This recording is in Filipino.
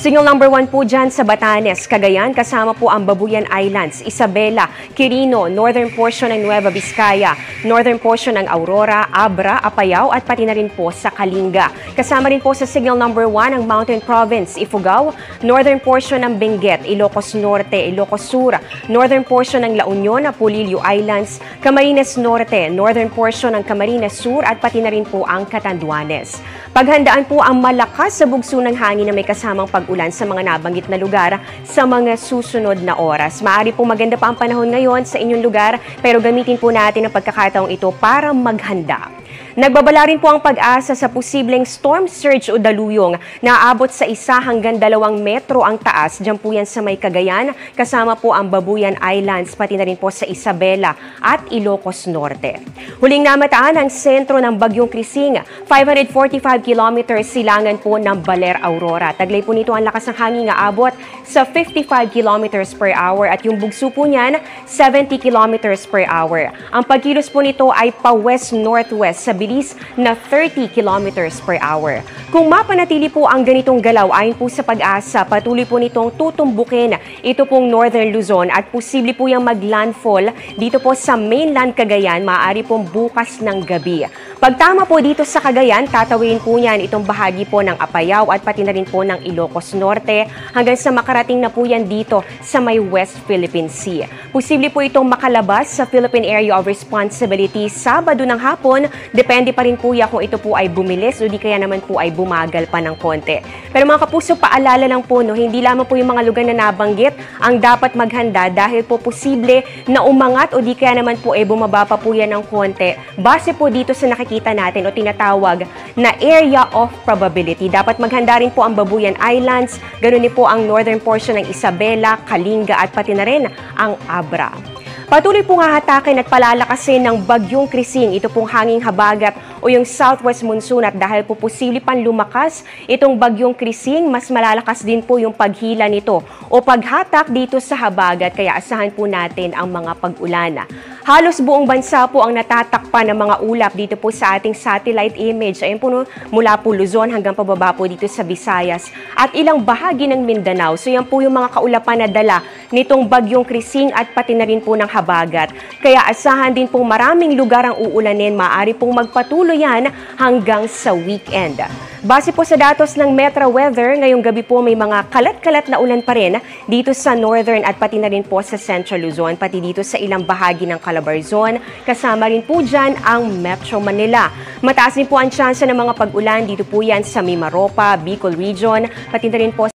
Signal number 1 po dyan sa Batanes, Cagayan, kasama po ang Babuyan Islands, Isabela, Quirino, northern portion ng Nueva Vizcaya, northern portion ng Aurora, Abra, Apayao at pati na rin po sa Kalinga. Kasama rin po sa signal number 1 ang Mountain Province, Ifugao, northern portion ng Benguet, Ilocos Norte, Ilocos Sur, northern portion ng La Union, Pulilio Islands, Camarines Norte, northern portion ng Camarines Sur at pati na rin po ang Catanduanes. Paghandaan po ang malakas sa bugso ng hangin na may kasamang pag-ulan sa mga nabanggit na lugar sa mga susunod na oras. Maaari po maganda pa ang panahon ngayon sa inyong lugar pero gamitin po natin ang pagkakataong ito para maghanda. Nagbabala rin po ang pag-asa sa posibleng storm surge o daluyong na aabot sa 1 hanggang 2 metro ang taas. Diyan po yan sa may Cagayan, kasama po ang Babuyan Islands, pati na rin po sa Isabela at Ilocos Norte. Huling namataan ang sentro ng Bagyong Krising, 545 kilometers silangan po ng Baler, Aurora. Taglay po nito ang lakas ng hangin na abot sa 55 kilometers per hour at yung bugso po niyan 70 kilometers per hour. Ang pagkilos po nito ay pa-west-northwest sa bilis na 30 kilometers per hour. Kung mapanatili po ang ganitong galaw ayon po sa pag-asa, patuloy po nitong tutumbukin ito pong Northern Luzon at posible po yung mag-landfall dito po sa mainland Cagayan, maaari pong bukas ng gabi. Pagtama po dito sa Cagayan, tatawin po niyan itong bahagi po ng Apayao at pati na rin po ng Ilocos Norte hanggang sa makarating na po yan dito sa may West Philippine Sea. Posible po itong makalabas sa Philippine Area of Responsibility Sabado ng hapon. Depende pa rin po yan kung ito po ay bumilis o di kaya naman po ay bumagal pa ng konti. Pero mga kapuso, paalala lang po, no, hindi lamang po yung mga lugar na nabanggit ang dapat maghanda dahil po posible na umangat o di kaya naman po ay bumaba pa po yan ng konti. Base po dito sa nakikita natin o tinatawag na area of probability. Dapat maghanda rin po ang Babuyan Islands, ganoon din po ang northern portion ng Isabela, Kalinga at pati na rin ang Abra. Patuloy pong hahatakin at palalakasin ng Bagyong Krising ito pong hanging habagat o yung southwest monsoon at dahil po posible pang lumakas itong Bagyong Krising, mas malalakas din po yung paghila nito o paghatak dito sa habagat kaya asahan po natin ang mga pag-ulan. Halos buong bansa po ang natatakpan ng mga ulap dito po sa ating satellite image. Ayun po mula po Luzon hanggang pababa po dito sa Visayas at ilang bahagi ng Mindanao. So yan po yung mga kaulapan na dala nitong Bagyong Krising at pati na rin po ng habagat. Kaya asahan din pong maraming lugar ang uulanin, maaari pong magpatuloy yan hanggang sa weekend. Base po sa datos ng Metra Weather, ngayong gabi po may mga kalat-kalat na ulan pa rin dito sa northern at pati na rin po sa central Luzon, pati dito sa ilang bahagi ng Calabarzon. Kasama rin po dyan ang Metro Manila. Mataas din po ang tsansa ng mga pag-ulan dito po yan sa Mimaropa, Bicol Region, pati na rin po